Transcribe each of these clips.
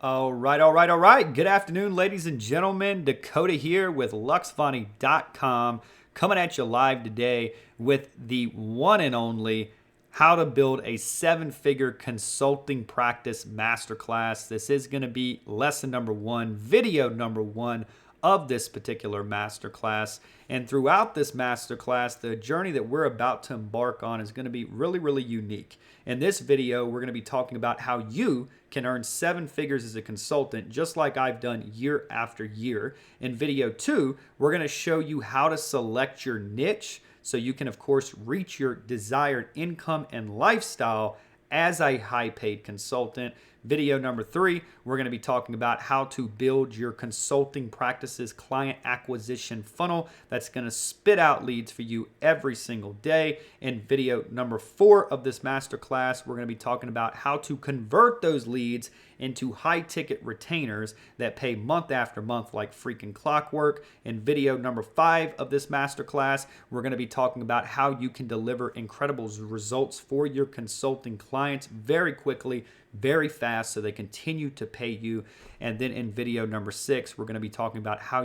All right. Good afternoon, ladies and gentlemen. Dakota here with Luxvoni.com, coming at you live today with the one and only How to Build a Seven-Figure Consulting Practice Masterclass. This is going to be lesson number one, video number one of this particular masterclass. And throughout this masterclass, the journey that we're about to embark on is going to be really, really unique. In this video, we're going to be talking about how you can earn seven figures as a consultant, just like I've done year after year. In video two, we're going to show you how to select your niche so you can, of course, reach your desired income and lifestyle as a high-paid consultant. Video number three, we're going to be talking about how to build your consulting practice's client acquisition funnel that's going to spit out leads for you every single day. In video number four of this masterclass, we're going to be talking about how to convert those leads into high-ticket retainers that pay month after month like freaking clockwork. In video number five of this masterclass, we're going to be talking about how you can deliver incredible results for your consulting clients very quickly, very fast, so they continue to pay you. And then in video number six, we're going to be talking about how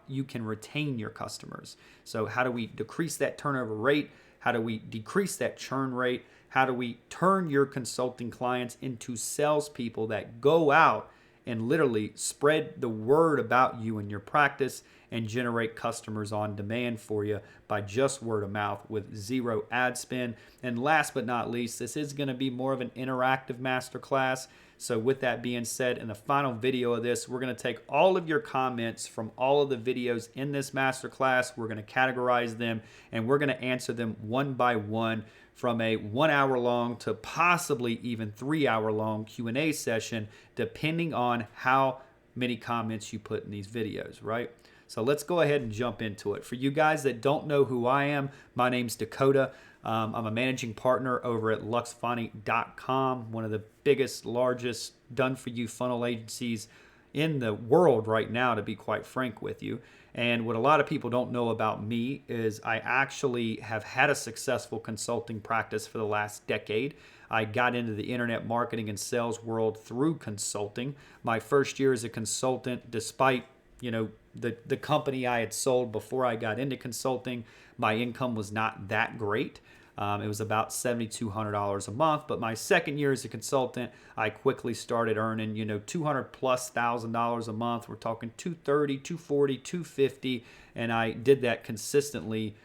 you can retain your customers. So how do we decrease that turnover rate? How do we decrease that churn rate? How do we turn your consulting clients into salespeople that go out and literally spread the word about you and your practice and generate customers on demand for you by just word of mouth with zero ad spend? And last but not least, this is going to be more of an interactive masterclass. So with that being said, in the final video of this, we're going to take all of your comments from all of the videos in this masterclass. We're going to categorize them and we're going to answer them one by one, from a 1 hour long to possibly even 3 hour long Q&A session, depending on how many comments you put in these videos, right? So let's go ahead and jump into it. For you guys that don't know who I am, my name's Dakota. I'm a managing partner over at Luxvoni.com, one of the biggest, largest done-for-you funnel agencies in the world right now, to be quite frank with you. And what a lot of people don't know about me is I actually have had a successful consulting practice for the last decade. I got into the internet marketing and sales world through consulting. My first year as a consultant, despite the company I had sold before I got into consulting, my income was not that great. It was about $7,200 a month. But my second year as a consultant, I quickly started earning, $200,000+ a month. We're talking $230, $240, $250. And I did that consistently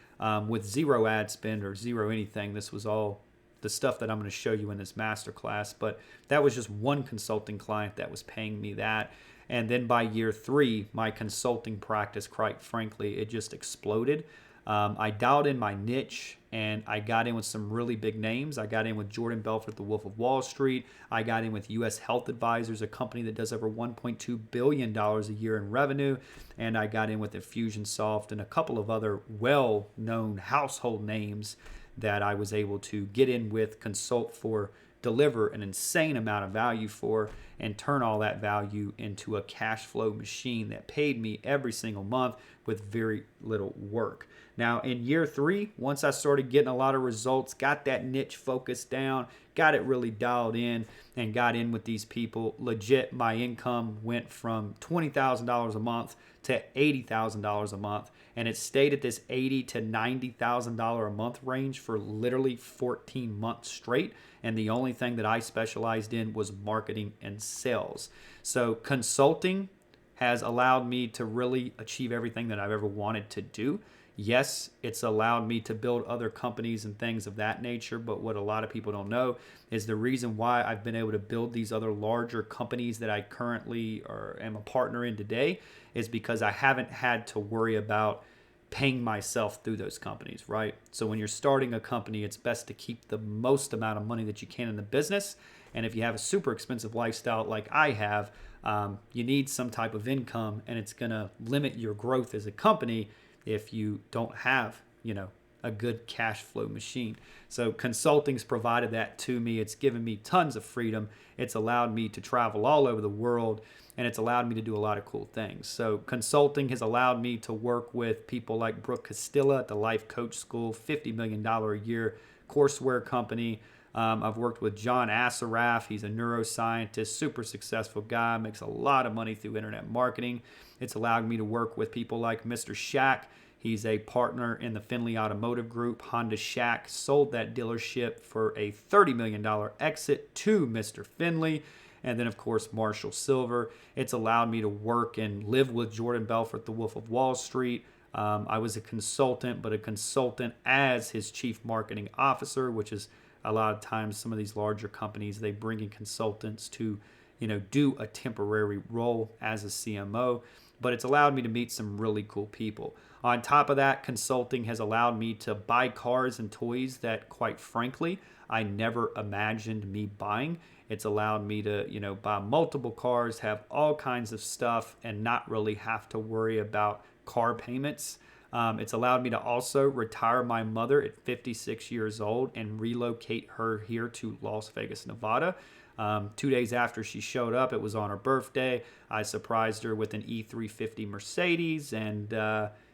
with zero ad spend or zero anything. This was all the stuff that I'm going to show you in this masterclass. But that was just one consulting client that was paying me that. And then by year three, my consulting practice, quite frankly, it just exploded. I dialed in my niche and I got in with some really big names. I got in with Jordan Belfort, the Wolf of Wall Street. I got in with US Health Advisors, a company that does over $1.2 billion a year in revenue. And I got in with Infusionsoft and a couple of other well-known household names that I was able to get in with, consult for, deliver an insane amount of value for, and turn all that value into a cash flow machine that paid me every single month with very little work. Now, in year three, once I started getting a lot of results, got that niche focused down, got it really dialed in, and got in with these people, legit, my income went from $20,000 a month to $80,000 a month. And it stayed at this $80,000 to $90,000 a month range for literally 14 months straight. And the only thing that I specialized in was marketing and sales. So consulting has allowed me to really achieve everything that I've ever wanted to do. Yes, it's allowed me to build other companies and things of that nature, but what a lot of people don't know is the reason why I've been able to build these other larger companies that I currently am a partner in today is because I haven't had to worry about paying myself through those companies, right? So when you're starting a company, it's best to keep the most amount of money that you can in the business. And if you have a super expensive lifestyle like I have, you need some type of income, and it's going to limit your growth as a company if you don't have, a good cash flow machine. So consulting's provided that to me. It's given me tons of freedom. It's allowed me to travel all over the world, and it's allowed me to do a lot of cool things. So consulting has allowed me to work with people like Brooke Castilla at the Life Coach School, $50 million a year courseware company. I've worked with John Assaraf. He's a neuroscientist, super successful guy, makes a lot of money through internet marketing. It's allowed me to work with people like Mr. Shack. He's a partner in the Finley Automotive Group. Honda Shack sold that dealership for a $30 million exit to Mr. Finley. And then, of course, Marshall Silver. It's allowed me to work and live with Jordan Belfort, the Wolf of Wall Street. I was a consultant, but a consultant as his chief marketing officer, which is a lot of times some of these larger companies, they bring in consultants to, do a temporary role as a CMO. But it's allowed me to meet some really cool people. On top of that, consulting has allowed me to buy cars and toys that, quite frankly, I never imagined me buying. It's allowed me to, buy multiple cars, have all kinds of stuff, and not really have to worry about car payments. It's allowed me to also retire my mother at 56 years old and relocate her here to Las Vegas, Nevada. 2 days after she showed up, it was on her birthday. I surprised her with an E350 Mercedes, and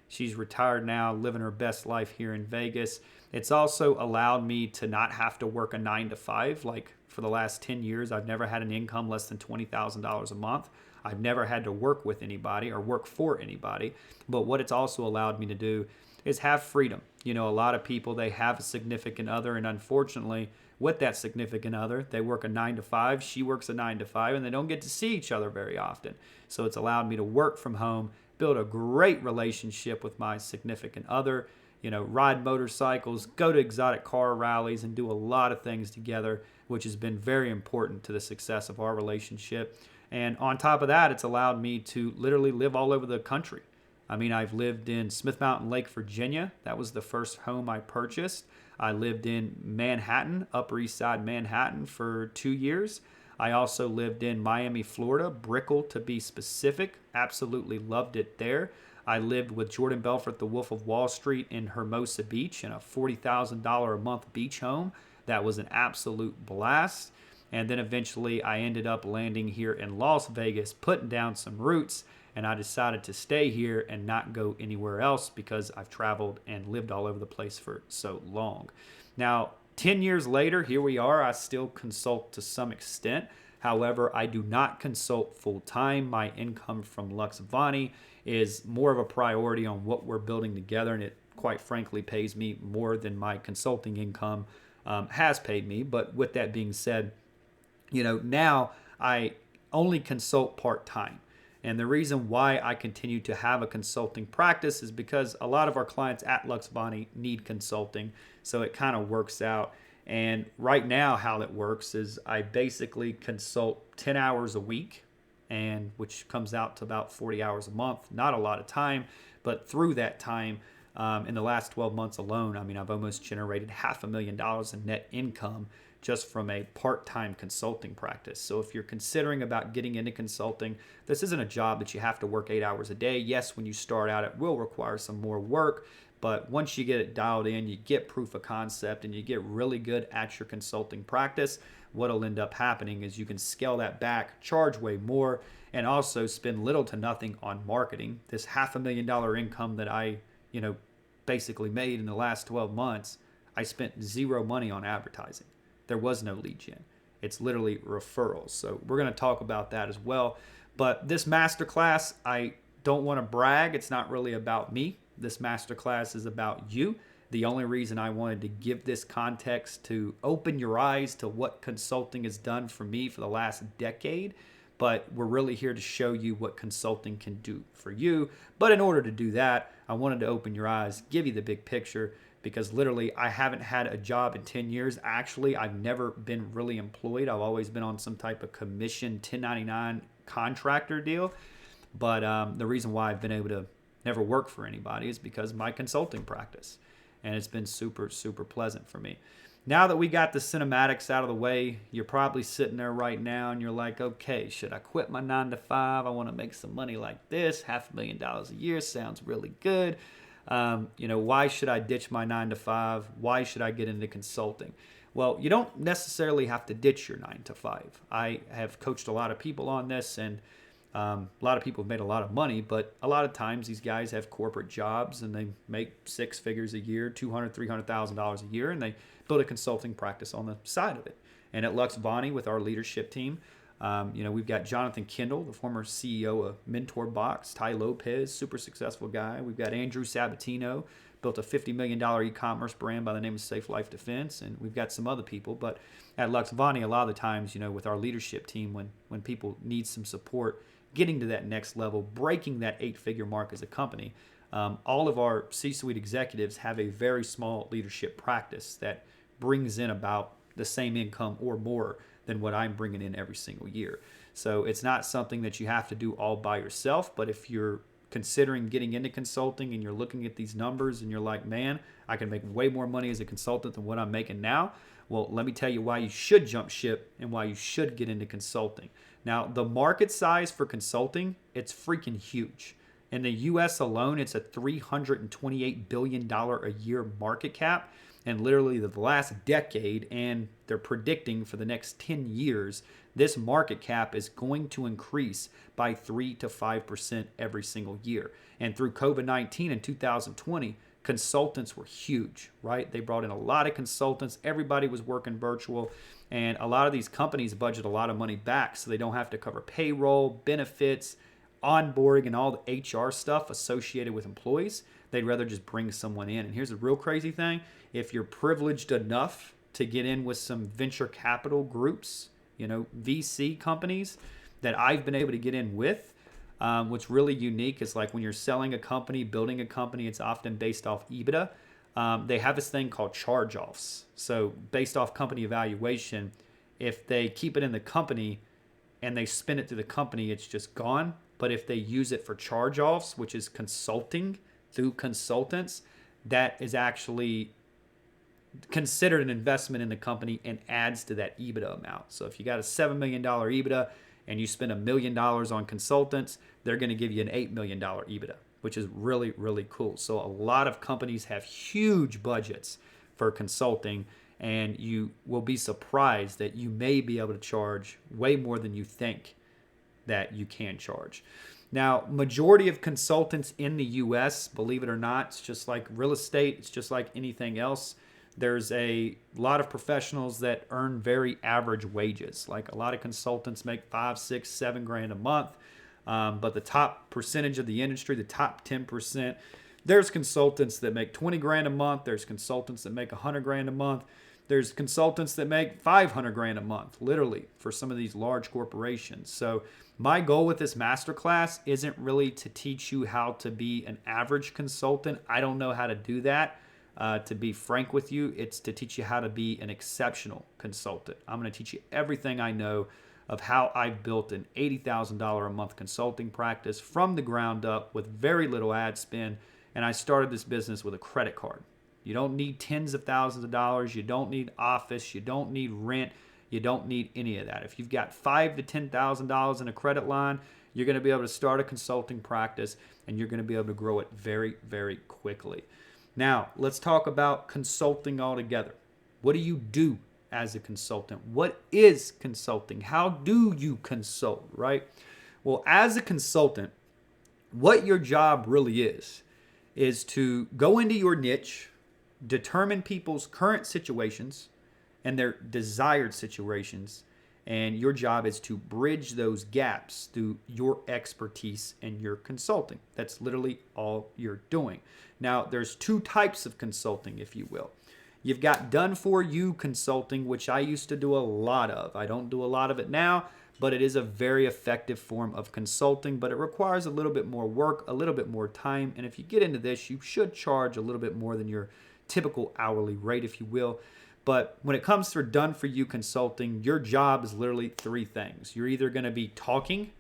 she's retired now, living her best life here in Vegas. It's also allowed me to not have to work a 9 to 5. Like for the last 10 years, I've never had an income less than $20,000 a month. I've never had to work with anybody or work for anybody. But what it's also allowed me to do is have freedom. A lot of people, they have a significant other, and unfortunately, with that significant other, they work a 9 to 5, she works a 9 to 5, and they don't get to see each other very often. So it's allowed me to work from home, build a great relationship with my significant other, ride motorcycles, go to exotic car rallies, and do a lot of things together, which has been very important to the success of our relationship. And on top of that, it's allowed me to literally live all over the country. I've lived in Smith Mountain Lake, Virginia. That was the first home I purchased. I lived in Manhattan, Upper East Side Manhattan, for 2 years. I also lived in Miami, Florida, Brickell to be specific. Absolutely loved it there. I lived with Jordan Belfort, the Wolf of Wall Street, in Hermosa Beach in a $40,000 a month beach home. That was an absolute blast. And then eventually I ended up landing here in Las Vegas, putting down some roots, and I decided to stay here and not go anywhere else because I've traveled and lived all over the place for so long. Now, 10 years later, here we are. I still consult to some extent. However, I do not consult full time. My income from Luxvoni is more of a priority on what we're building together, and it quite frankly pays me more than my consulting income has paid me. But with that being said, now I only consult part time. And the reason why I continue to have a consulting practice is because a lot of our clients at Luxvoni need consulting. So it kind of works out. And right now, how it works is I basically consult 10 hours a week, and which comes out to about 40 hours a month. Not a lot of time, but through that time, in the last 12 months alone, I've almost generated $500,000 in net income just from a part-time consulting practice. So if you're considering about getting into consulting, this isn't a job that you have to work 8 hours a day. Yes, when you start out, it will require some more work, but once you get it dialed in, you get proof of concept and you get really good at your consulting practice, what'll end up happening is you can scale that back, charge way more, and also spend little to nothing on marketing. This $500,000 income that I, basically made in the last 12 months, I spent zero money on advertising. There was no lead gen. It's literally referrals. So we're going to talk about that as well. But this masterclass, I don't want to brag. It's not really about me. This masterclass is about you. The only reason I wanted to give this context to open your eyes to what consulting has done for me for the last decade. But we're really here to show you what consulting can do for you. But in order to do that, I wanted to open your eyes, give you the big picture, because literally I haven't had a job in 10 years. Actually, I've never been really employed. I've always been on some type of commission 1099 contractor deal. But the reason why I've been able to never work for anybody is because of my consulting practice. And it's been super, super pleasant for me. Now that we got the cinematics out of the way, you're probably sitting there right now and you're like, okay, should I quit my 9 to 5? I want to make some money like this. $500,000 a year sounds really good. Why should I ditch my 9 to 5? Why should I get into consulting? Well, you don't necessarily have to ditch your 9 to 5. I have coached a lot of people on this, and A lot of people have made a lot of money, but a lot of times these guys have corporate jobs and they make six figures a year, $200,000, $300,000 a year, and they build a consulting practice on the side of it. And at Luxvoni, with our leadership team, we've got Jonathan Kendall, the former CEO of Mentor Box, Ty Lopez, super successful guy. We've got Andrew Sabatino, built a $50 million e-commerce brand by the name of Safe Life Defense, and we've got some other people. But at Luxvoni, a lot of the times, with our leadership team, when people need some support, getting to that next level, breaking that 8-figure mark as a company, all of our C-suite executives have a very small leadership practice that brings in about the same income or more than what I'm bringing in every single year. So it's not something that you have to do all by yourself, but if you're considering getting into consulting and you're looking at these numbers and you're like, man, I can make way more money as a consultant than what I'm making now, well, let me tell you why you should jump ship and why you should get into consulting. Now, the market size for consulting, it's freaking huge. In the US alone, it's a $328 billion a year market cap. And literally the last decade, and they're predicting for the next 10 years, this market cap is going to increase by 3 to 5% every single year. And through COVID-19 in 2020, consultants were huge, right? They brought in a lot of consultants. Everybody was working virtual. And a lot of these companies budget a lot of money back so they don't have to cover payroll, benefits, onboarding, and all the HR stuff associated with employees. They'd rather just bring someone in. And here's the real crazy thing. If you're privileged enough to get in with some venture capital groups, VC companies that I've been able to get in with, what's really unique is like when you're selling a company, building a company, it's often based off EBITDA. They have this thing called charge-offs. So based off company evaluation, if they keep it in the company and they spin it through the company, it's just gone. But if they use it for charge-offs, which is consulting through consultants, that is actually considered an investment in the company and adds to that EBITDA amount. So if you got a $7 million EBITDA and you spend $1 million on consultants, they're going to give you an $8 million EBITDA, which is really, really cool. So a lot of companies have huge budgets for consulting, and you will be surprised that you may be able to charge way more than you think that you can charge. Now, majority of consultants in the US, believe it or not, it's just like real estate, it's just like anything else. There's a lot of professionals that earn very average wages. Like a lot of consultants make 5, 6, 7 grand a month. But the top percentage of the industry, the top 10%, there's consultants that make 20 grand a month. There's consultants that make 100 grand a month. There's consultants that make 500 grand a month, literally, for some of these large corporations. So my goal with this masterclass isn't really to teach you how to be an average consultant. I don't know how to do that. To be frank with you, it's to teach you how to be an exceptional consultant. I'm going to teach you everything I know of how I've built an $80,000 a month consulting practice from the ground up with very little ad spend. And I started this business with a credit card. You don't need tens of thousands of dollars. You don't need office. You don't need rent. You don't need any of that. If you've got $5,000 to $10,000 in a credit line, you're going to be able to start a consulting practice and you're going to be able to grow it very, very quickly. Now, let's talk about consulting altogether. What do you do as a consultant? What is consulting? How do you consult, right? Well, as a consultant, what your job really is to go into your niche, determine people's current situations and their desired situations, and your job is to bridge those gaps through your expertise and your consulting. That's literally all you're doing. Now, there's two types of consulting, if you will. You've got done-for-you consulting, which I used to do a lot of. I don't do a lot of it now, but it is a very effective form of consulting, but it requires a little bit more work, a little bit more time, and if you get into this, you should charge a little bit more than your typical hourly rate, if you will. But when it comes to done-for-you consulting, your job is literally three things. You're either going to be talking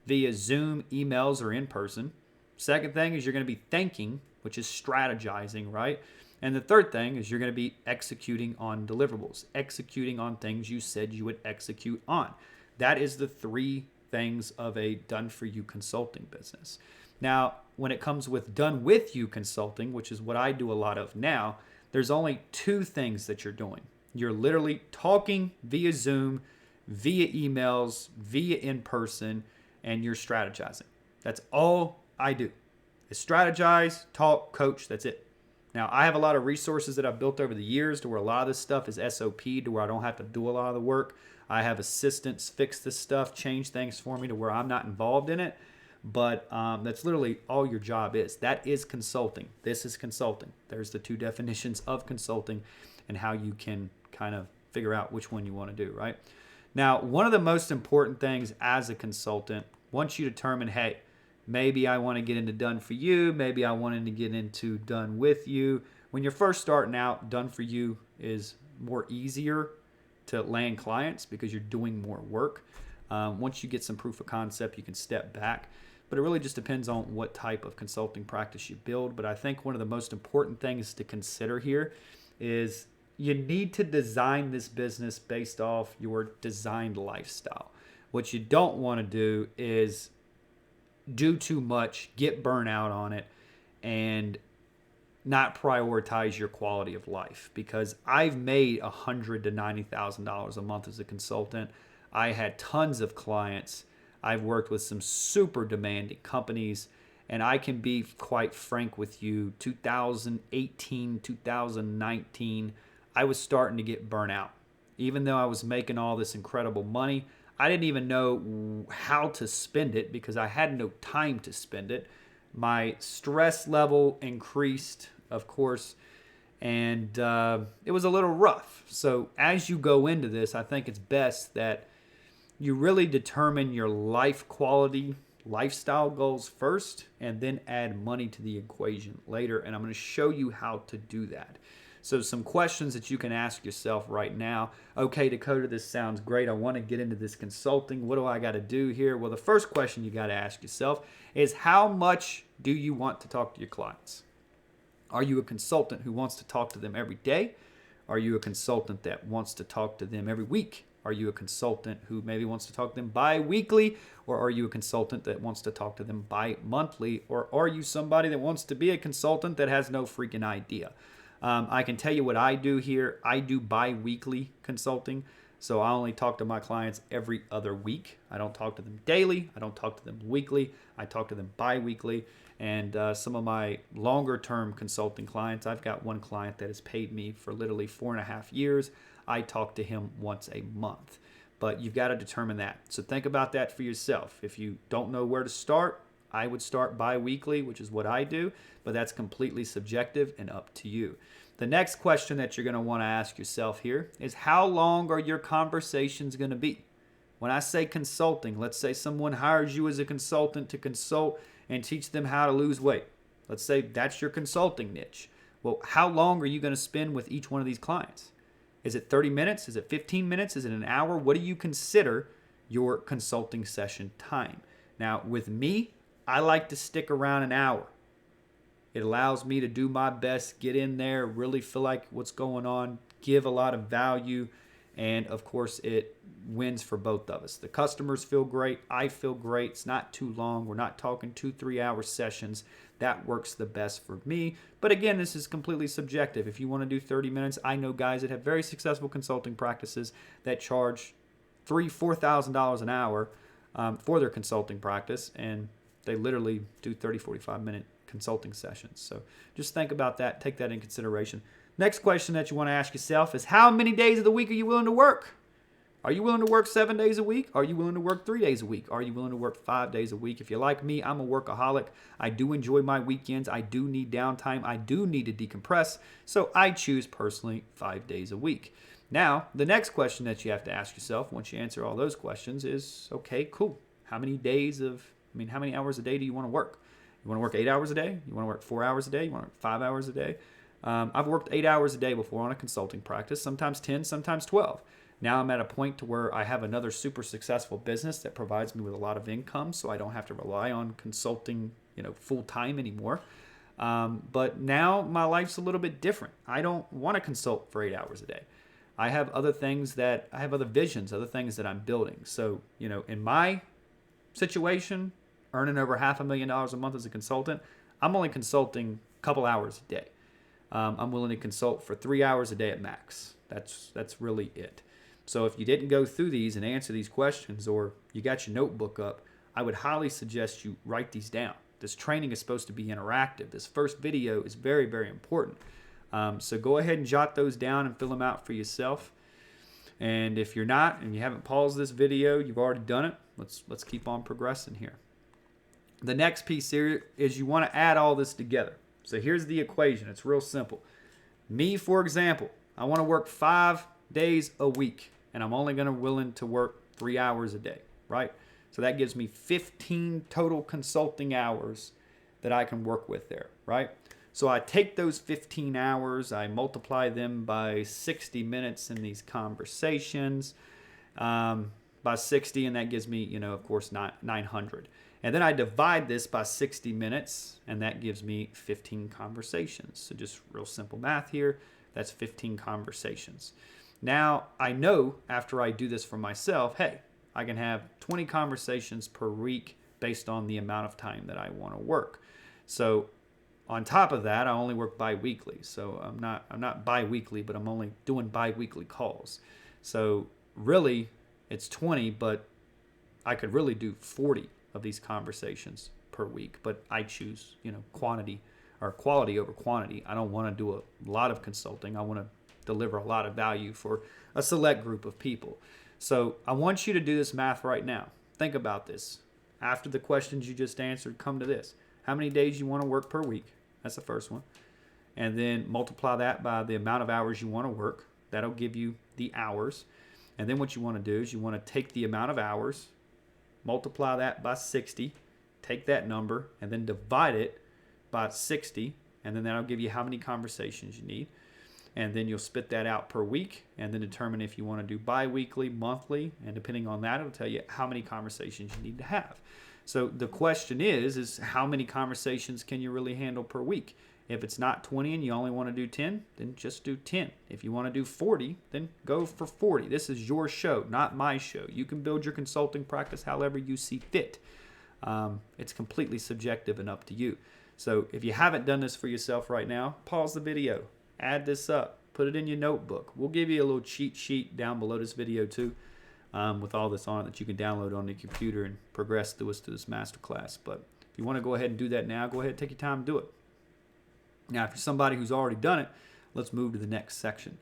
via Zoom, emails, or in person. Second thing is you're going to be thinking, which is strategizing, right? And the third thing is you're going to be executing on deliverables, executing on things you said you would execute on. That is the three things of a done-for-you consulting business. Now, when it comes with done-with-you consulting, which is what I do a lot of now, there's only two things that you're doing. You're literally talking via Zoom, via emails, via in person. and you're strategizing. That's all I do is strategize, talk, coach. That's it. Now, I have a lot of resources that I've built over the years to where a lot of this stuff is SOP, to where I don't have to do a lot of the work. I have assistants fix this stuff, change things for me to where I'm not involved in it. But that's literally all your job is. That is consulting. This is consulting. There's the two definitions of consulting and how you can kind of figure out which one you want to do, right? Now, one of the most important things as a consultant, once you determine, hey, maybe I want to get into done for you, maybe I wanted to get into done with you. When you're first starting out, done for you is more easier to land clients because you're doing more work. Once you get some proof of concept, you can step back. But it really just depends on what type of consulting practice you build. But I think one of the most important things to consider here is you need to design this business based off your designed lifestyle. What you don't want to do is do too much, get burnt out on it, and not prioritize your quality of life. Because I've made $100,000 to $90,000 a month as a consultant. I had tons of clients. I've worked with some super demanding companies, and I can be quite frank with you, 2018, 2019, I was starting to get burnt out. Even though I was making all this incredible money, I didn't even know how to spend it because I had no time to spend it. My stress level increased, of course, and it was a little rough. So as you go into this, I think it's best that you really determine your life quality, lifestyle goals first, and then add money to the equation later. And I'm going to show you how to do that. So some questions that you can ask yourself right now. Okay, Dakota, this sounds great. I want to get into this consulting. What do I got to do here? Well, the first question you got to ask yourself is how much do you want to talk to your clients? Are you a consultant who wants to talk to them every day? Are you a consultant that wants to talk to them every week? Are you a consultant who maybe wants to talk to them bi-weekly? Or are you a consultant that wants to talk to them bi-monthly? Or are you somebody that wants to be a consultant that has no freaking idea? I can tell you what I do here. I do bi-weekly consulting. So I only talk to my clients every other week. I don't talk to them daily. I don't talk to them weekly. I talk to them bi-weekly. And some of my longer term consulting clients, I've got one client that has paid me for literally 4.5 years. I talk to him once a month. But you've got to determine that. So think about that for yourself. If you don't know where to start, I would start bi-weekly, which is what I do, but that's completely subjective and up to you. The next question that you're going to want to ask yourself here is how long are your conversations going to be? When I say consulting, let's say someone hires you as a consultant to consult and teach them how to lose weight. Let's say that's your consulting niche. Well, how long are you going to spend with each one of these clients? Is it 30 minutes? Is it 15 minutes? Is it an hour? What do you consider your consulting session time? Now, with me, I like to stick around an hour. It allows me to do my best, get in there, really feel like what's going on, give a lot of value, and of course, it wins for both of us. The customers feel great. I feel great. It's not too long. We're not talking 2-3 hour sessions. That works the best for me. But again, this is completely subjective. If you want to do 30 minutes, I know guys that have very successful consulting practices that charge $3,000-$4,000 an hour for their consulting practice, and they literally do 30-45 minute consulting sessions. So just think about that. Take that in consideration. Next question that you want to ask yourself is how many days of the week are you willing to work? Are you willing to work 7 days a week? Are you willing to work 3 days a week? Are you willing to work 5 days a week? If you're like me, I'm a workaholic. I do enjoy my weekends. I do need downtime. I do need to decompress. So I choose personally 5 days a week. Now, the next question that you have to ask yourself once you answer all those questions is, okay, cool. How many hours a day do you want to work? You want to work 8 hours a day? You want to work 4 hours a day? You want to work 5 hours a day? I've worked 8 hours a day before on a consulting practice, sometimes 10, sometimes 12. Now I'm at a point to where I have another super successful business that provides me with a lot of income, so I don't have to rely on consulting, full time anymore. But now my life's a little bit different. I don't want to consult for 8 hours a day. I have other visions, other things that I'm building. So, in my situation, earning over $500,000 a month as a consultant, I'm only consulting a couple hours a day. I'm willing to consult for 3 hours a day at max. That's really it. So if you didn't go through these and answer these questions, or you got your notebook up, I would highly suggest you write these down. This training is supposed to be interactive. This first video is very, very important. So go ahead and jot those down and fill them out for yourself. And if you're not, and you haven't paused this video, you've already done it, let's keep on progressing here. The next piece here is you want to add all this together. So here's the equation. It's real simple. Me, for example, I want to work 5 days a week, and I'm only willing to work 3 hours a day, right? So that gives me 15 total consulting hours that I can work with there, right? So I take those 15 hours, I multiply them by 60 minutes in these conversations, by 60, and that gives me, of course, 900. And then I divide this by 60 minutes, and that gives me 15 conversations. So just real simple math here, that's 15 conversations. Now, I know after I do this for myself, hey, I can have 20 conversations per week based on the amount of time that I want to work. So on top of that, I only work bi-weekly. So I'm not bi-weekly, but I'm only doing bi-weekly calls. So really, it's 20, but I could really do 40 of these conversations per week. But I choose, quantity or quality over quantity. I don't want to do a lot of consulting. I want to deliver a lot of value for a select group of people. So I want you to do this math right now. Think about this. After the questions you just answered, come to this. How many days you want to work per week? That's the first one. And then multiply that by the amount of hours you want to work. That'll give you the hours. And then what you want to do is you want to take the amount of hours, multiply that by 60, take that number, and then divide it by 60. And then that'll give you how many conversations you need. And then you'll spit that out per week and then determine if you want to do bi-weekly, monthly, and depending on that, it'll tell you how many conversations you need to have. So the question is how many conversations can you really handle per week? If it's not 20 and you only want to do 10, then just do 10. If you want to do 40, then go for 40. This is your show, not my show. You can build your consulting practice however you see fit. It's completely subjective and up to you. So if you haven't done this for yourself right now, pause the video, add this up, put it in your notebook. We'll give you a little cheat sheet down below this video too, with all this on it that you can download on the computer and progress through this masterclass. But if you want to go ahead and do that now, go ahead and take your time and do it. Now, if you're somebody who's already done it, let's move to the next section.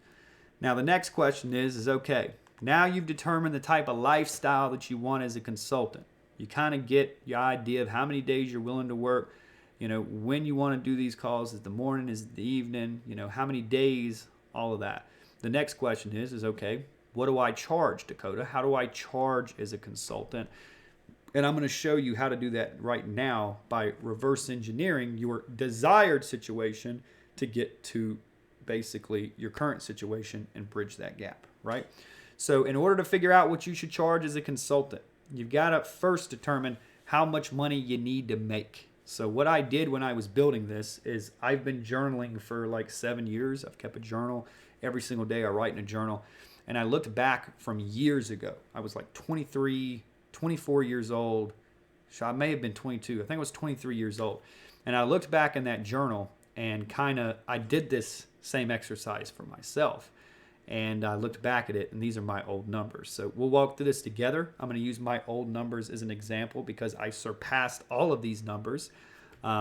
Now, the next question is okay, now you've determined the type of lifestyle that you want as a consultant. You kind of get your idea of how many days you're willing to work, when you want to do these calls, is the morning, is the evening, how many days, all of that. The next question is okay, what do I charge, Dakota? How do I charge as a consultant? And I'm going to show you how to do that right now by reverse engineering your desired situation to get to basically your current situation and bridge that gap, right? So in order to figure out what you should charge as a consultant, you've got to first determine how much money you need to make. So what I did when I was building this is I've been journaling for like 7 years. I've kept a journal. Every single day I write in a journal. And I looked back from years ago. I was like 23, 24 years old. I may have been 22. I think I was 23 years old. And I looked back in that journal and I did this same exercise for myself. And I looked back at it, and these are my old numbers. So we'll walk through this together. I'm going to use my old numbers as an example because I surpassed all of these numbers,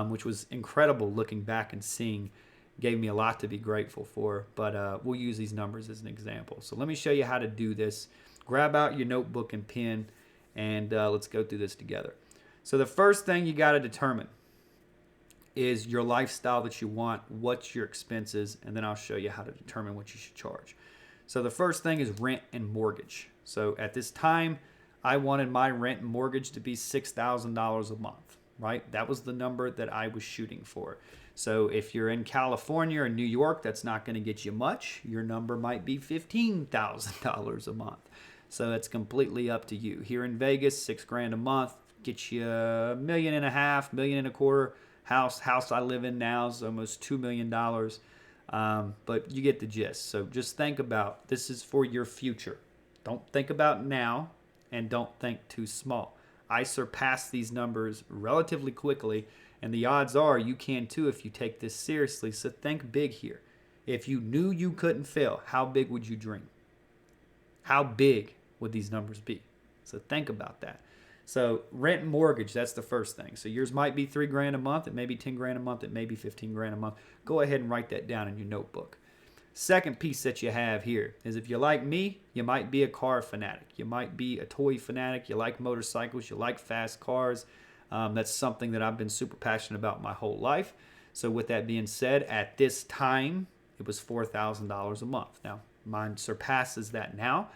which was incredible looking back and seeing. Gave me a lot to be grateful for. But we'll use these numbers as an example. So let me show you how to do this. Grab out your notebook and pen, and let's go through this together. So the first thing you got to determine is your lifestyle that you want, what's your expenses, and then I'll show you how to determine what you should charge. So the first thing is rent and mortgage. So at this time, I wanted my rent and mortgage to be $6,000 a month, right? That was the number that I was shooting for. So if you're in California or New York, that's not going to get you much. Your number might be $15,000 a month. So it's completely up to you. Here in Vegas, $6,000 a month gets you $1.5 million, $1.25 million. House I live in now is almost $2 million. But you get the gist. So just think about, this is for your future. Don't think about now and don't think too small. I surpassed these numbers relatively quickly, and the odds are you can too if you take this seriously. So think big here. If you knew you couldn't fail, how big would you dream? How big would these numbers be? So think about that. So rent and mortgage, that's the first thing. So yours might be $3 grand a month. It may be 10 grand a month. It may be 15 grand a month. Go ahead and write that down in your notebook. Second piece that you have here is if you're like me, you might be a car fanatic. You might be a toy fanatic. You like motorcycles. You like fast cars. That's something that I've been super passionate about my whole life. So with that being said, at this time, it was $4,000 a month. Now, mine surpasses that now,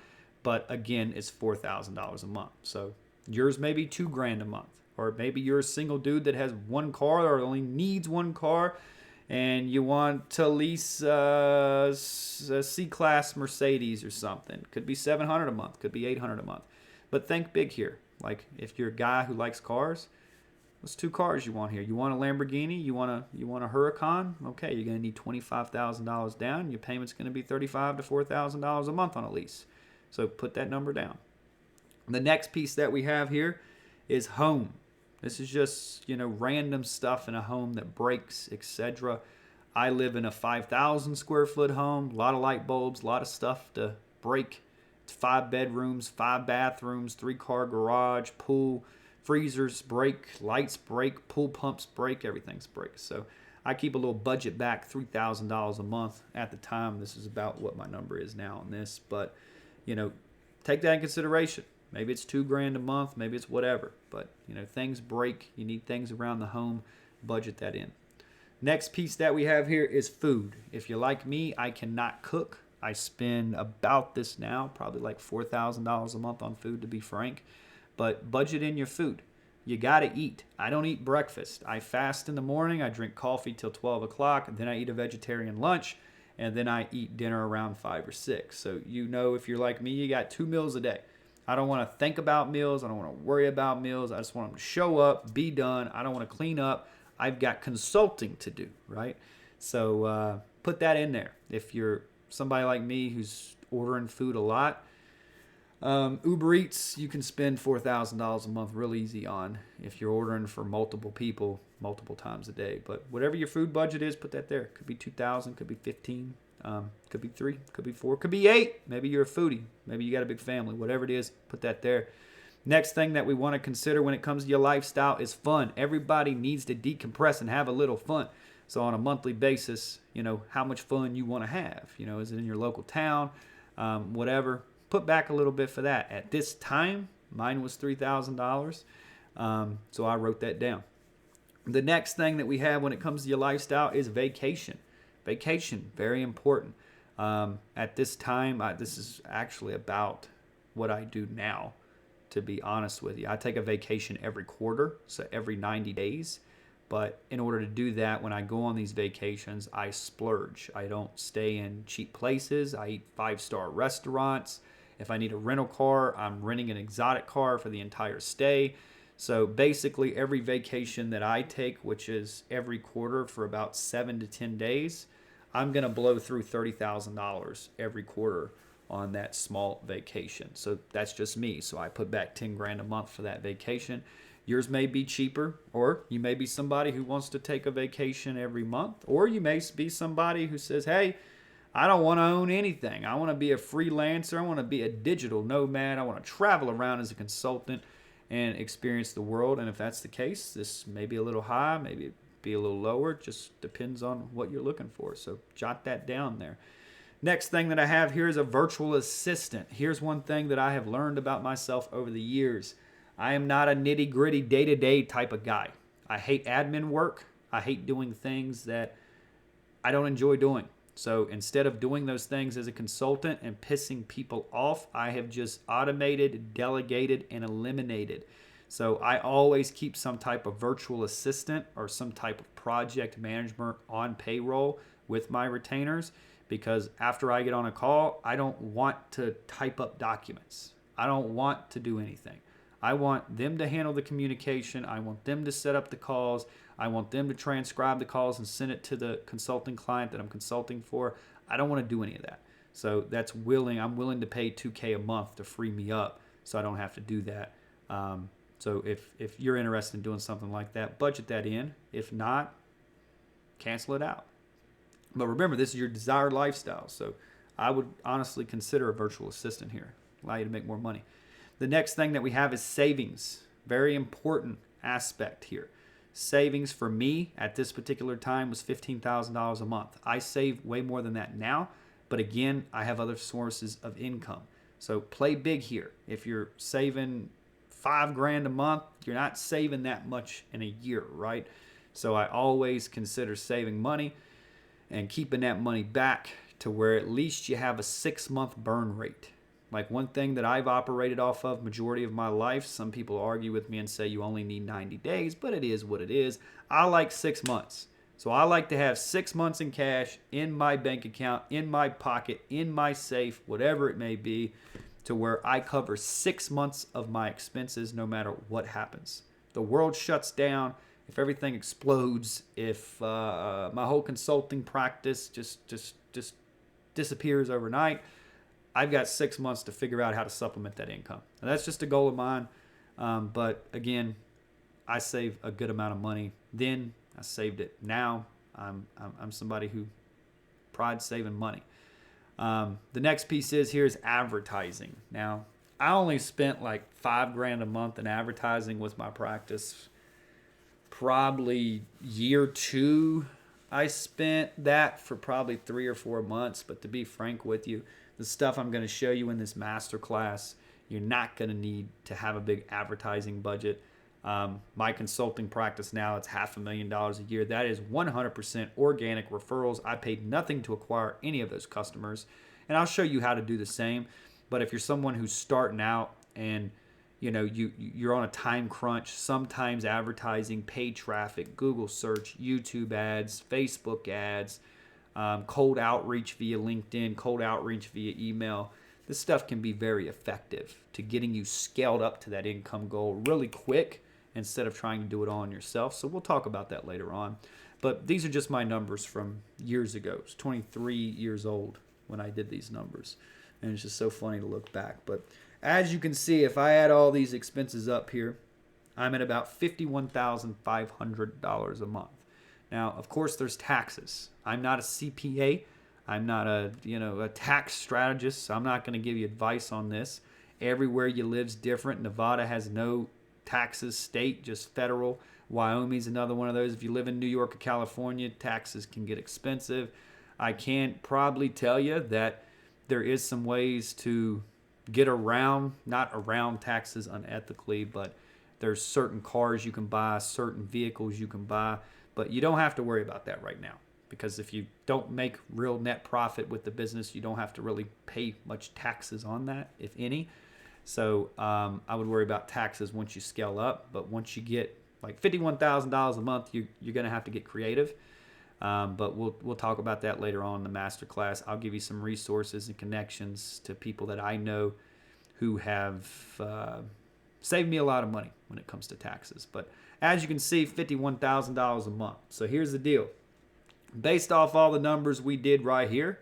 but again, it's $4,000 a month. So yours may be $2 grand a month, or maybe you're a single dude that has one car or only needs one car, and you want to lease a C-Class Mercedes or something. Could be $700 a month, could be $800 a month. But think big here. Like if you're a guy who likes cars, what's two cars you want here? You want a Lamborghini? You want a Huracan? Okay, you're going to need $25,000 down. Your payment's going to be $35,000 to $4,000 a month on a lease. So put that number down. The next piece that we have here is home. This is just, random stuff in a home that breaks, etc. I live in a 5,000 square foot home, a lot of light bulbs, a lot of stuff to break. It's 5 bedrooms, 5 bathrooms, 3-car garage, pool, freezers break, lights break, pool pumps break, everything's break. So I keep a little budget back, $3,000 a month at the time. This is about what my number is now on this, but take that in consideration. Maybe it's $2 grand a month, maybe it's whatever. But things break. You need things around the home. Budget that in. Next piece that we have here is food. If you're like me, I cannot cook. I spend about this now, probably like $4,000 a month on food, to be frank. But budget in your food. You got to eat. I don't eat breakfast. I fast in the morning. I drink coffee till 12 o'clock. And then I eat a vegetarian lunch. And then I eat dinner around 5 or 6. So if you're like me, you got 2 meals a day. I don't want to think about meals. I don't want to worry about meals. I just want them to show up, be done. I don't want to clean up. I've got consulting to do, right? So put that in there. If you're somebody like me who's ordering food a lot, Uber Eats, you can spend $4,000 a month real easy on if you're ordering for multiple people multiple times a day. But whatever your food budget is, put that there. Could be $2,000, could be $15,000. Could be 3, could be 4, could be 8. Maybe you're a foodie. Maybe you got a big family. Whatever it is, put that there. Next thing that we want to consider when it comes to your lifestyle is fun. Everybody needs to decompress and have a little fun. So on a monthly basis, how much fun you want to have. Is it in your local town? Whatever. Put back a little bit for that. At this time, mine was $3,000. So I wrote that down. The next thing that we have when it comes to your lifestyle is vacation. Vacation, very important. At this time, this is actually about what I do now, to be honest with you. I take a vacation every quarter, so every 90 days. But in order to do that, when I go on these vacations, I splurge. I don't stay in cheap places. I eat 5-star restaurants. If I need a rental car, I'm renting an exotic car for the entire stay. So basically every vacation that I take, which is every quarter for about 7 to 10 days, I'm going to blow through $30,000 every quarter on that small vacation. So that's just me. So I put back 10 grand a month for that vacation. Yours may be cheaper, or you may be somebody who wants to take a vacation every month, or you may be somebody who says, hey, I don't want to own anything. I want to be a freelancer. I want to be a digital nomad. I want to travel around as a consultant and experience the world. And if that's the case, this may be a little high, maybe be a little lower. It just depends on what you're looking for. So jot that down there. Next thing that I have here is a virtual assistant. Here's one thing that I have learned about myself over the years. I am not a nitty-gritty day-to-day type of guy. I hate admin work. I hate doing things that I don't enjoy doing. So instead of doing those things as a consultant and pissing people off, I have just automated, delegated, and eliminated. So I always keep some type of virtual assistant or some type of project management on payroll with my retainers, because after I get on a call, I don't want to type up documents. I don't want to do anything. I want them to handle the communication. I want them to set up the calls. I want them to transcribe the calls and send it to the consulting client that I'm consulting for. I don't want to do any of that. So that's willing. I'm willing to pay $2,000 a month to free me up so I don't have to do that. So if you're interested in doing something like that, budget that in. If not, cancel it out. But remember, this is your desired lifestyle. So I would honestly consider a virtual assistant here. Allow you to make more money. The next thing that we have is savings. Very important aspect here. Savings for me at this particular time was $15,000 a month. I save way more than that now, but again, I have other sources of income. So play big here. If you're saving $5,000 a month, you're not saving that much in a year, right? So I always consider saving money and keeping that money back to where at least you have a 6-month burn rate. Like one thing that I've operated off of majority of my life, some people argue with me and say you only need 90 days, but it is what it is. I like 6 months. So I like to have 6 months in cash in my bank account, in my pocket, in my safe, whatever it may be, to where I cover 6 months of my expenses no matter what happens. The world shuts down, if everything explodes, if my whole consulting practice just disappears overnight, I've got 6 months to figure out how to supplement that income. And that's just a goal of mine. But again, I save a good amount of money. Then I saved it. Now I'm somebody who prides saving money. The next piece is advertising. Now, I only spent like $5,000 a month in advertising with my practice. Probably year 2, I spent that for probably 3 or 4 months. But to be frank with you, the stuff I'm going to show you in this masterclass, you're not going to need to have a big advertising budget. My consulting practice now, it's $500,000 a year. That is 100% organic referrals. I paid nothing to acquire any of those customers. And I'll show you how to do the same. But if you're someone who's starting out and you're on a time crunch, sometimes advertising, paid traffic, Google search, YouTube ads, Facebook ads, cold outreach via LinkedIn, cold outreach via email. This stuff can be very effective to getting you scaled up to that income goal really quick instead of trying to do it all on yourself. So we'll talk about that later on. But these are just my numbers from years ago. I was 23 years old when I did these numbers. And it's just so funny to look back. But as you can see, if I add all these expenses up here, I'm at about $51,500 a month. Now, of course, there's taxes. I'm not a CPA. I'm not a tax strategist. So I'm not going to give you advice on this. Everywhere you live is different. Nevada has no taxes, state, just federal. Wyoming's another one of those. If you live in New York or California, taxes can get expensive. I can't probably tell you that there is some ways to get around, not around taxes unethically, but there's certain cars you can buy, certain vehicles you can buy, but you don't have to worry about that right now. Because if you don't make real net profit with the business, you don't have to really pay much taxes on that, if any. So I would worry about taxes once you scale up. But once you get like $51,000 a month, you're going to have to get creative. But we'll talk about that later on in the masterclass. I'll give you some resources and connections to people that I know who have saved me a lot of money when it comes to taxes. But as you can see, $51,000 a month. So here's the deal. Based off all the numbers we did right here,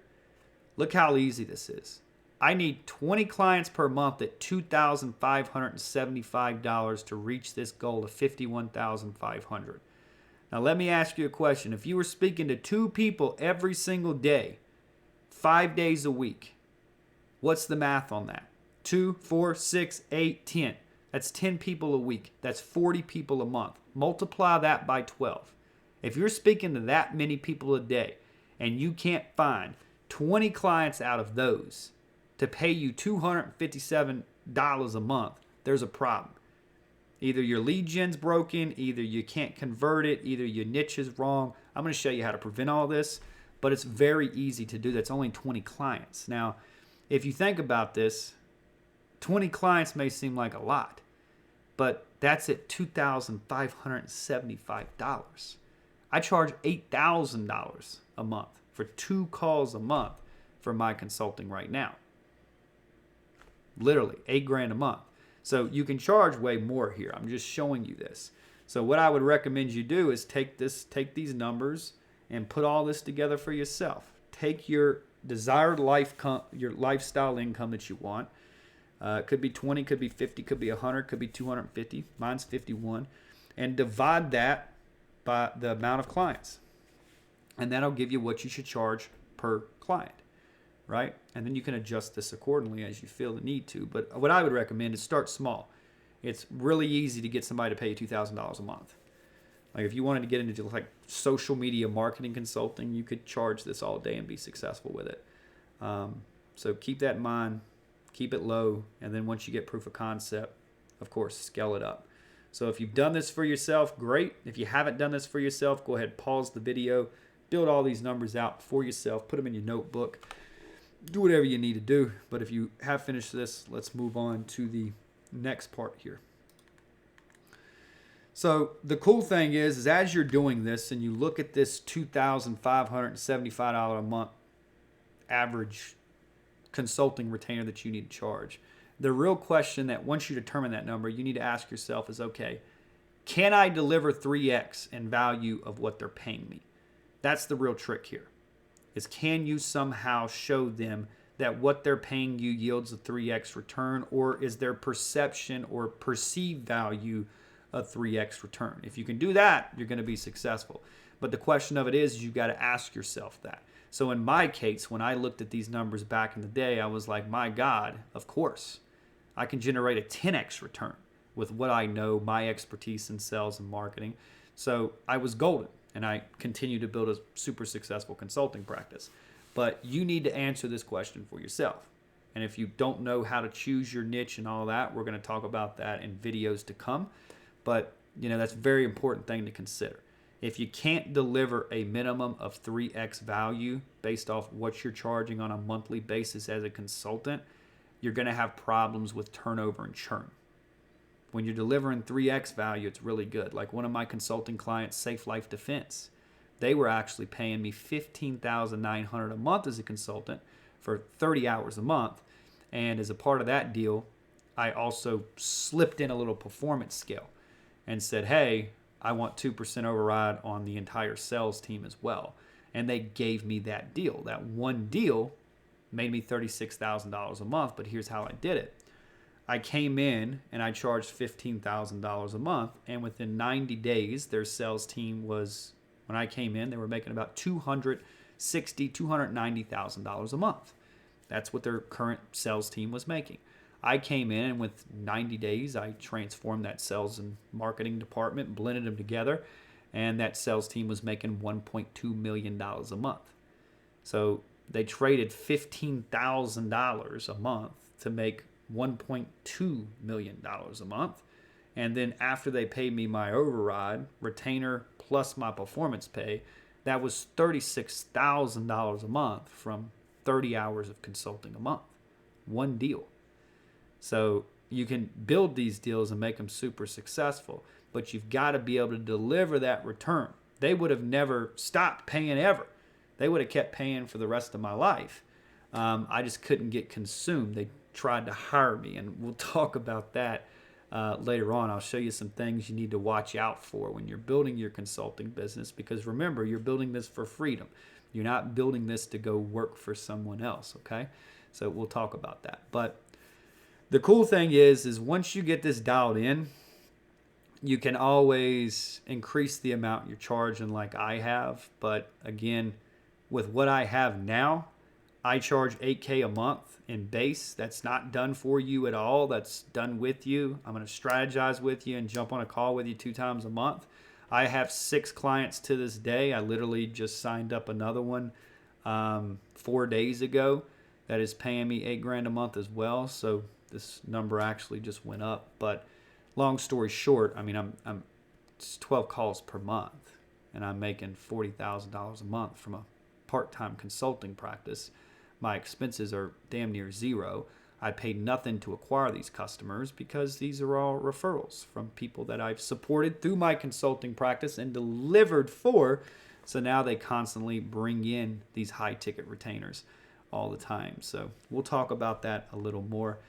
look how easy this is. I need 20 clients per month at $2,575 to reach this goal of $51,500. Now let me ask you a question. If you were speaking to 2 people every single day, 5 days a week, what's the math on that? 2, 4, 6, 8, 10. That's 10 people a week. That's 40 people a month. Multiply that by 12. If you're speaking to that many people a day and you can't find 20 clients out of those to pay you $257 a month, there's a problem. Either your lead gen's broken, either you can't convert it, either your niche is wrong. I'm going to show you how to prevent all this, but it's very easy to do. That's only 20 clients. Now, if you think about this, 20 clients may seem like a lot, but that's at $2,575. I charge $8,000 a month for 2 calls a month for my consulting right now. Literally, $8,000 a month. So you can charge way more here. I'm just showing you this. So what I would recommend you do is take these numbers and put all this together for yourself. Take your desired your lifestyle income that you want. It could be 20, could be 50, could be 100, could be 250. Mine's 51. And divide that by the amount of clients. And that'll give you what you should charge per client, right? And then you can adjust this accordingly as you feel the need to. But what I would recommend is start small. It's really easy to get somebody to pay you $2,000 a month. Like if you wanted to get into like social media marketing consulting, you could charge this all day and be successful with it. So keep that in mind, keep it low, and then once you get proof of concept, of course, scale it up. So if you've done this for yourself, great. If you haven't done this for yourself, go ahead, pause the video, build all these numbers out for yourself, put them in your notebook, do whatever you need to do. But if you have finished this, let's move on to the next part here. So the cool thing is as you're doing this and you look at this $2,575 a month average consulting retainer that you need to charge, the real question that once you determine that number, you need to ask yourself is, okay, can I deliver 3x in value of what they're paying me? That's the real trick here, is can you somehow show them that what they're paying you yields a 3x return, or is their perception or perceived value a 3x return? If you can do that, you're going to be successful. But the question of it is you've got to ask yourself that. So in my case, when I looked at these numbers back in the day, I was like, my God, of course, I can generate a 10x return with what I know, my expertise in sales and marketing. So I was golden, and I continue to build a super successful consulting practice. But you need to answer this question for yourself. And if you don't know how to choose your niche and all that, we're going to talk about that in videos to come. But, that's a very important thing to consider. If you can't deliver a minimum of 3x value based off what you're charging on a monthly basis as a consultant, you're going to have problems with turnover and churn. When you're delivering 3x value, it's really good. Like one of my consulting clients, Safe Life Defense, they were actually paying me $15,900 a month as a consultant for 30 hours a month. And as a part of that deal, I also slipped in a little performance scale and said, hey, I want 2% override on the entire sales team as well. And they gave me that deal. That one deal made me $36,000 a month, but here's how I did it. I came in and I charged $15,000 a month, and within 90 days, their sales team was, when I came in, they were making about $260,000, $290,000 a month. That's what their current sales team was making. I came in and with 90 days, I transformed that sales and marketing department, blended them together, and that sales team was making $1.2 million a month. So they traded $15,000 a month to make $1.2 million a month. And then after they paid me my override, retainer plus my performance pay, that was $36,000 a month from 30 hours of consulting a month. One deal. So you can build these deals and make them super successful, but you've got to be able to deliver that return. They would have never stopped paying ever. They would have kept paying for the rest of my life. I just couldn't get consumed. They tried to hire me, and we'll talk about that later on. I'll show you some things you need to watch out for when you're building your consulting business, because remember, you're building this for freedom. You're not building this to go work for someone else, okay? So we'll talk about that. But the cool thing is once you get this dialed in, you can always increase the amount you're charging like I have. But again, with what I have now, I charge $8K a month in base. That's not done for you at all. That's done with you. I'm going to strategize with you and jump on a call with you 2 times a month. I have 6 clients to this day. I literally just signed up another one 4 days ago that is paying me $8,000 a month as well. So this number actually just went up. But long story short, I mean, I'm it's 12 calls per month, and I'm making $40,000 a month from a part-time consulting practice. My expenses are damn near zero. I paid nothing to acquire these customers because these are all referrals from people that I've supported through my consulting practice and delivered for. So now they constantly bring in these high-ticket retainers all the time. So we'll talk about that a little more.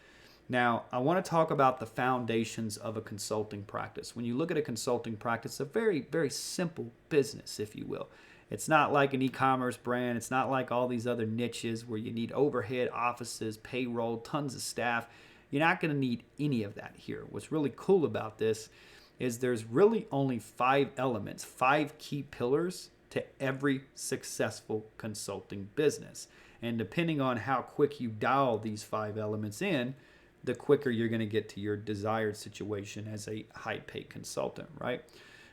Now, I want to talk about the foundations of a consulting practice. When you look at a consulting practice, it's a very, very simple business, if you will. It's not like an e-commerce brand. It's not like all these other niches where you need overhead offices, payroll, tons of staff. You're not going to need any of that here. What's really cool about this is there's really only 5 elements, 5 key pillars to every successful consulting business. And depending on how quick you dial these 5 elements in, the quicker you're going to get to your desired situation as a high paid consultant, right?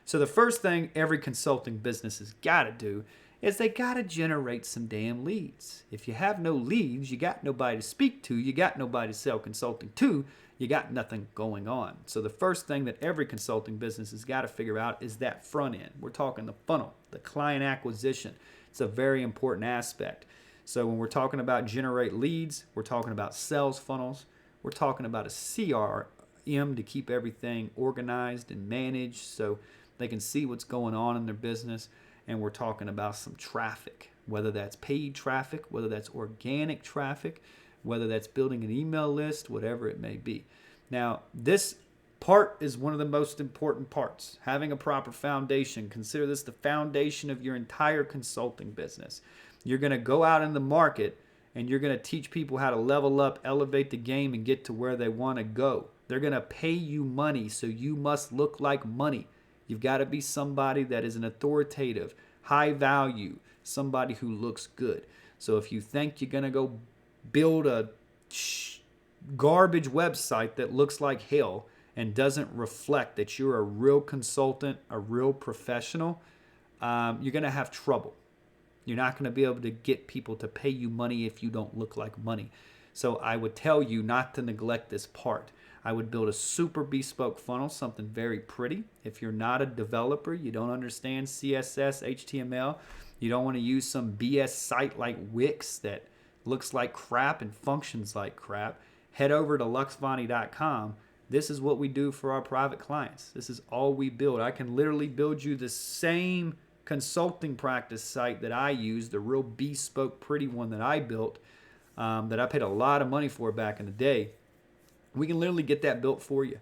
So the first thing every consulting business has got to do is they got to generate some damn leads. If you have no leads, you got nobody to speak to, you got nobody to sell consulting to, you got nothing going on. So the first thing that every consulting business has got to figure out is that front end. We're talking the funnel, the client acquisition. It's a very important aspect. So when we're talking about generate leads, we're talking about sales funnels. We're talking about a CRM to keep everything organized and managed so they can see what's going on in their business. And we're talking about some traffic, whether that's paid traffic, whether that's organic traffic, whether that's building an email list, whatever it may be. Now, this part is one of the most important parts. Having a proper foundation. Consider this the foundation of your entire consulting business. You're going to go out in the market and you're going to teach people how to level up, elevate the game, and get to where they want to go. They're going to pay you money, so you must look like money. You've got to be somebody that is an authoritative, high value, somebody who looks good. So if you think you're going to go build a garbage website that looks like hell and doesn't reflect that you're a real consultant, a real professional, you're going to have trouble. You're not going to be able to get people to pay you money if you don't look like money. So I would tell you not to neglect this part. I would build a super bespoke funnel, something very pretty. If you're not a developer, you don't understand CSS, HTML, you don't want to use some BS site like Wix that looks like crap and functions like crap, head over to luxvoni.com. This is what we do for our private clients. This is all we build. I can literally build you the same consulting practice site that I use, the real bespoke pretty one that I built, that I paid a lot of money for back in the day. We can literally get that built for you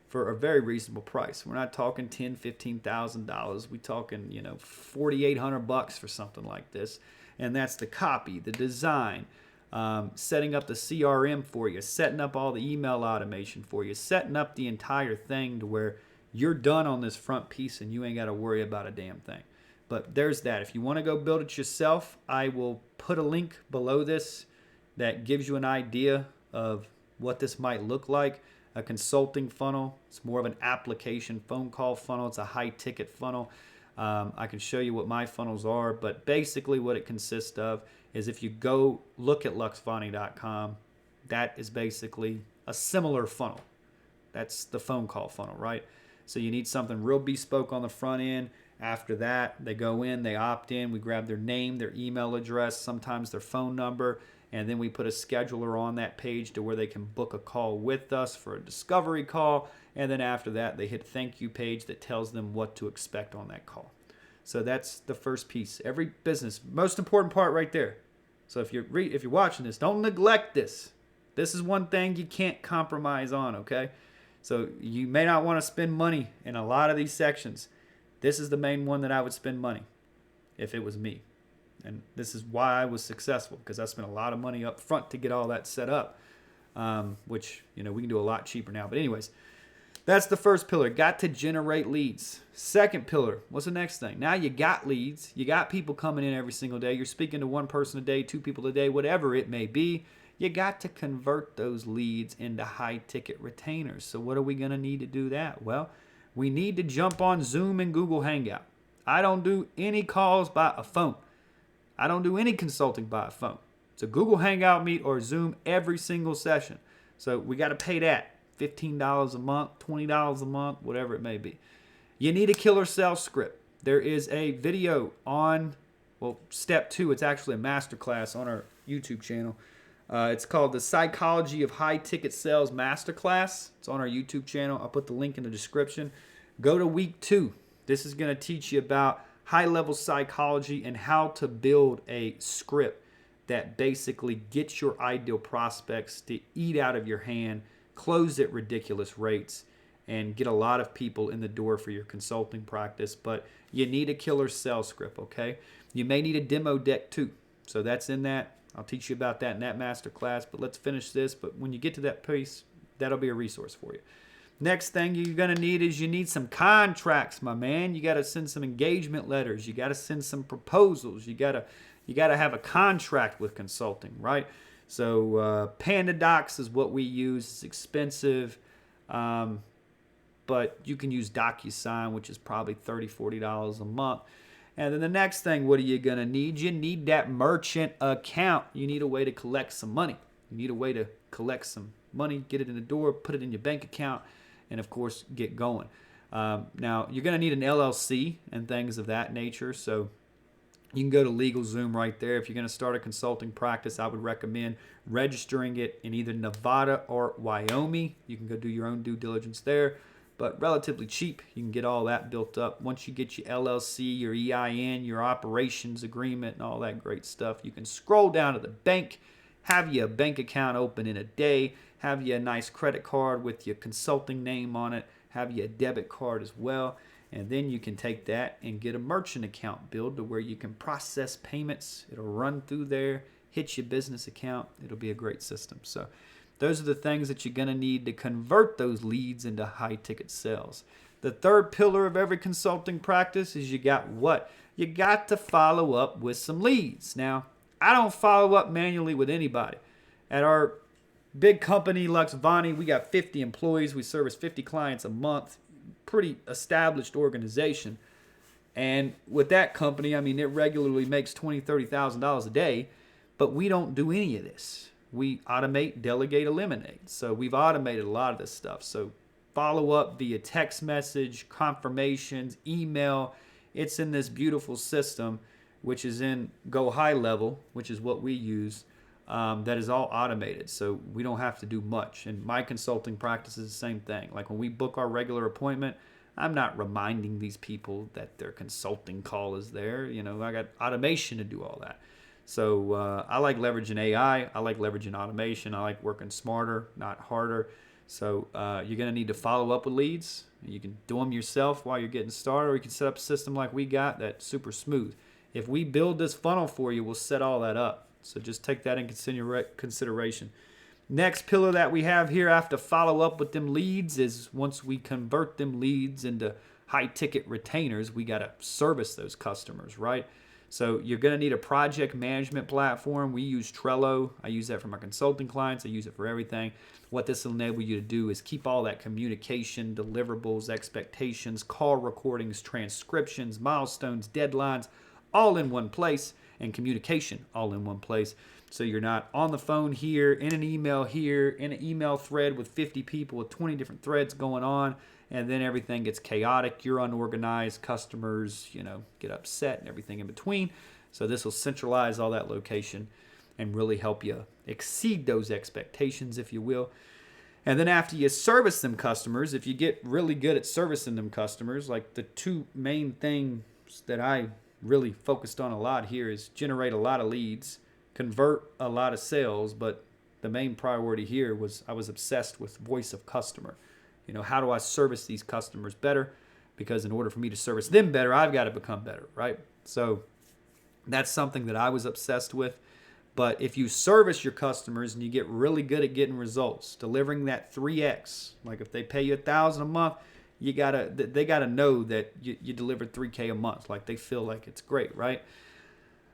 for a very reasonable price. We're not talking $10,000, $15,000. We talking, $4,800 for something like this. And that's the copy, the design, setting up the CRM for you, setting up all the email automation for you, setting up the entire thing to where you're done on this front piece and you ain't got to worry about a damn thing. But there's that. If you want to go build it yourself, I will put a link below this that gives you an idea of what this might look like. A consulting funnel. It's more of an application phone call funnel. It's a high ticket funnel. I can show you what my funnels are, but basically what it consists of is if you go look at luxvoni.com, that is basically a similar funnel. That's the phone call funnel, right? So you need something real bespoke on the front end. After that, they go in, they opt in, we grab their name, their email address, sometimes their phone number, and then we put a scheduler on that page to where they can book a call with us for a discovery call. And then after that, they hit a thank you page that tells them what to expect on that call. So that's the first piece. Every business, most important part right there. So if you're watching this, don't neglect this. This is one thing you can't compromise on, okay? So you may not want to spend money in a lot of these sections. This is the main one that I would spend money if it was me. And this is why I was successful, because I spent a lot of money up front to get all that set up, which, we can do a lot cheaper now. But anyways, that's the first pillar. Got to generate leads. Second pillar, what's the next thing? Now you got leads. You got people coming in every single day. You're speaking to one person a day, two people a day, whatever it may be. You got to convert those leads into high-ticket retainers. So what are we going to need to do that? Well, we need to jump on Zoom and Google Hangout. I don't do any calls by a phone. I don't do any consulting by a phone. It's a Google Hangout meet or Zoom every single session. So we got to pay that. $15 a month, $20 a month, whatever it may be. You need a killer sales script. There is a video on, step 2. It's actually a masterclass on our YouTube channel. It's called The Psychology of High Ticket Sales Masterclass. It's on our YouTube channel. I'll put the link in the description. Go to week 2. This is going to teach you about high-level psychology and how to build a script that basically gets your ideal prospects to eat out of your hand, close at ridiculous rates, and get a lot of people in the door for your consulting practice. But you need a killer sales script, okay? You may need a demo deck too. So that's in that. I'll teach you about that in that masterclass, but let's finish this. But when you get to that piece, that'll be a resource for you. Next thing you're going to need is you need some contracts, my man. You got to send some engagement letters. You got to send some proposals. You got to have a contract with consulting, right? So Panda Docs is what we use. It's expensive, but you can use DocuSign, which is probably $30, $40 a month. And then the next thing, what are you going to need? You need that merchant account. You need a way to collect some money. You need a way to collect some money, get it in the door, put it in your bank account, and of course, get going. Now, you're going to need an LLC and things of that nature. So you can go to LegalZoom right there. If you're going to start a consulting practice, I would recommend registering it in either Nevada or Wyoming. You can go do your own due diligence there, but relatively cheap. You can get all that built up. Once you get your LLC, your EIN, your operations agreement, and all that great stuff, you can scroll down to the bank, have you a bank account open in a day, have you a nice credit card with your consulting name on it, have you a debit card as well, and then you can take that and get a merchant account built to where you can process payments. It'll run through there, hit your business account. It'll be a great system. So those are the things that you're going to need to convert those leads into high-ticket sales. The third pillar of every consulting practice is you got what? You got to follow up with some leads. Now, I don't follow up manually with anybody. At our big company, Luxvoni, we got 50 employees. We service 50 clients a month. Pretty established organization. And with that company, I mean, it regularly makes $20,000, $30,000 a day, but we don't do any of this. We automate, delegate, eliminate. So we've automated a lot of this stuff. So follow up via text message, confirmations, email. It's in this beautiful system, which is in Go High Level, which is what we use. That is all automated, so we don't have to do much. And my consulting practice is the same thing. Like when we book our regular appointment, I'm not reminding these people that their consulting call is there. You know, I got automation to do all that. So I like leveraging AI. I like leveraging automation. I like working smarter, not harder. So you're going to need to follow up with leads. You can do them yourself while you're getting started, or you can set up a system like we got that's super smooth. If we build this funnel for you, we'll set all that up. So just take that in consideration. Next pillar that we have here after follow up with them leads is once we convert them leads into high ticket retainers, we got to service those customers, right? So you're going to need a project management platform. We use Trello. I use that for my consulting clients. I use it for everything. What this will enable you to do is keep all that communication, deliverables, expectations, call recordings, transcriptions, milestones, deadlines, all in one place, and communication all in one place. So you're not on the phone here, in an email here, in an email thread with 50 people with 20 different threads going on, and then everything gets chaotic. You're unorganized, customers, get upset and everything in between. So this will centralize all that location and really help you exceed those expectations, if you will. And then after you service them customers, if you get really good at servicing them customers, like the two main things that I really focused on a lot here is generate a lot of leads, convert a lot of sales, but the main priority here was I was obsessed with voice of customer. How do I service these customers better? Because in order for me to service them better, I've got to become better, right? So that's something that I was obsessed with. But if you service your customers and you get really good at getting results, delivering that 3x, like if they pay you $1,000 a month, they gotta know that you delivered $3K a month. Like they feel like it's great, right?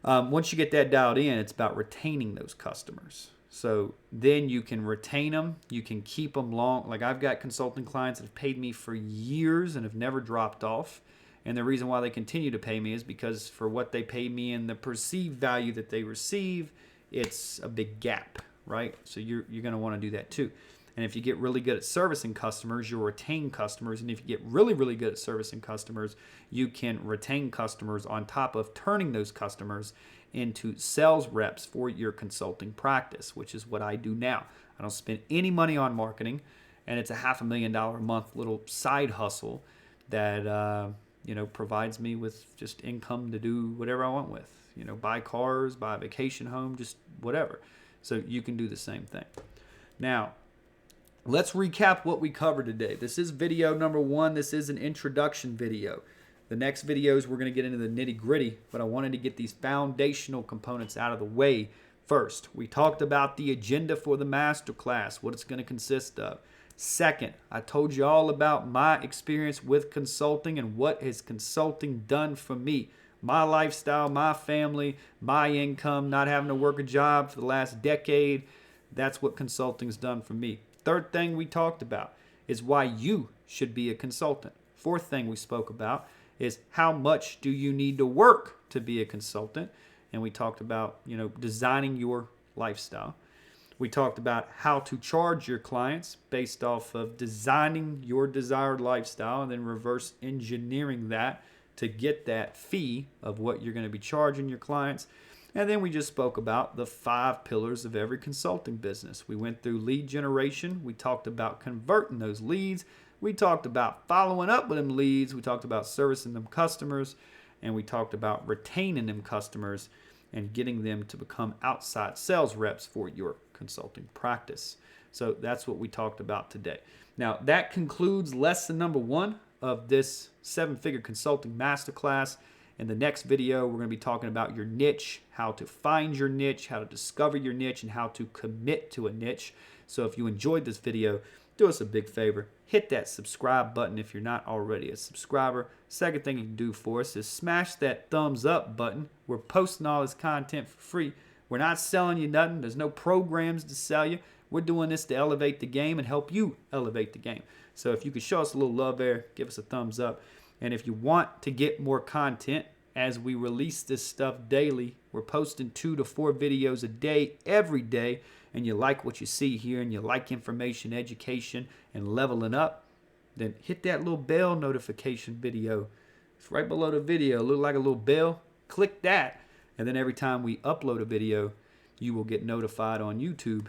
Once you get that dialed in, it's about retaining those customers. So then you can retain them, you can keep them long. Like I've got consulting clients that have paid me for years and have never dropped off. And the reason why they continue to pay me is because for what they pay me and the perceived value that they receive, it's a big gap, right? So you're going to want to do that too. And if you get really good at servicing customers, you'll retain customers. And if you get really, really good at servicing customers, you can retain customers on top of turning those customers into sales reps for your consulting practice, which is what I do now. I don't spend any money on marketing, and it's a $500,000 a month little side hustle that provides me with just income to do whatever I want with. Buy cars, buy a vacation home, just whatever. So you can do the same thing. Now, let's recap what we covered today. This is video number 1. This is an introduction video. The next videos, we're going to get into the nitty gritty, but I wanted to get these foundational components out of the way first. We talked about the agenda for the Masterclass, what it's going to consist of. Second, I told you all about my experience with consulting and what has consulting done for me. my lifestyle, my family, my income, not having to work a job for the last decade. That's what consulting's done for me. Third thing we talked about is why you should be a consultant. Fourth thing we spoke about is how much do you need to work to be a consultant? And we talked about, designing your lifestyle. We talked about how to charge your clients based off of designing your desired lifestyle and then reverse engineering that to get that fee of what you're going to be charging your clients. And then we just spoke about the 5 pillars of every consulting business. We went through lead generation. We talked about converting those leads. We talked about following up with them leads. We talked about servicing them customers. And we talked about retaining them customers and getting them to become outside sales reps for your consulting practice. So that's what we talked about today. Now, that concludes lesson number 1 of this 7-figure consulting masterclass. In the next video, we're going to be talking about your niche, how to find your niche, how to discover your niche, and how to commit to a niche. So if you enjoyed this video, do us a big favor. Hit that subscribe button if you're not already a subscriber. Second thing you can do for us is smash that thumbs up button. We're posting all this content for free. We're not selling you nothing. There's no programs to sell you. We're doing this to elevate the game and help you elevate the game. So if you could show us a little love there, give us a thumbs up. And if you want to get more content, as we release this stuff daily, we're posting 2 to 4 videos a day, every day, and you like what you see here and you like information, education, and leveling up, then hit that little bell notification video. It's right below the video. Look like a little bell. Click that, and then every time we upload a video, you will get notified on YouTube,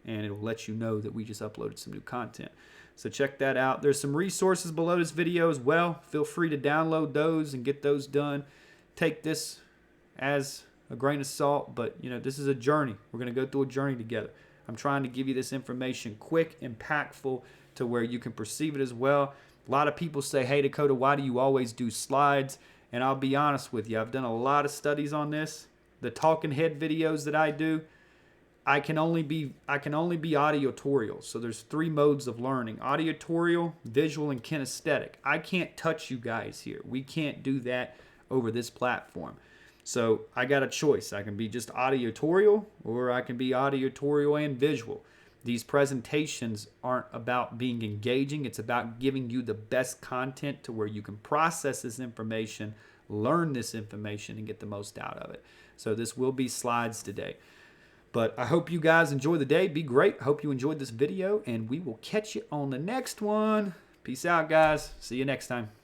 and it will let you know that we just uploaded some new content. So check that out. There's some resources below this video as well. Feel free to download those and get those done. Take this as a grain of salt, but this is a journey. We're going to go through a journey together. I'm trying to give you this information quick, impactful, to where you can perceive it as well. A lot of people say, hey, Dakota, why do you always do slides? And I'll be honest with you, I've done a lot of studies on this. The talking head videos that I do, I can only be audiotorial. So there's 3 modes of learning: audiotorial, visual, and kinesthetic. I can't touch you guys here. We can't do that over this platform. So I got a choice. I can be just audiotorial, or I can be audiotorial and visual. These presentations aren't about being engaging. It's about giving you the best content to where you can process this information, learn this information, and get the most out of it. So this will be slides today. But I hope you guys enjoy the day. Be great. I hope you enjoyed this video, and we will catch you on the next one. Peace out, guys. See you next time.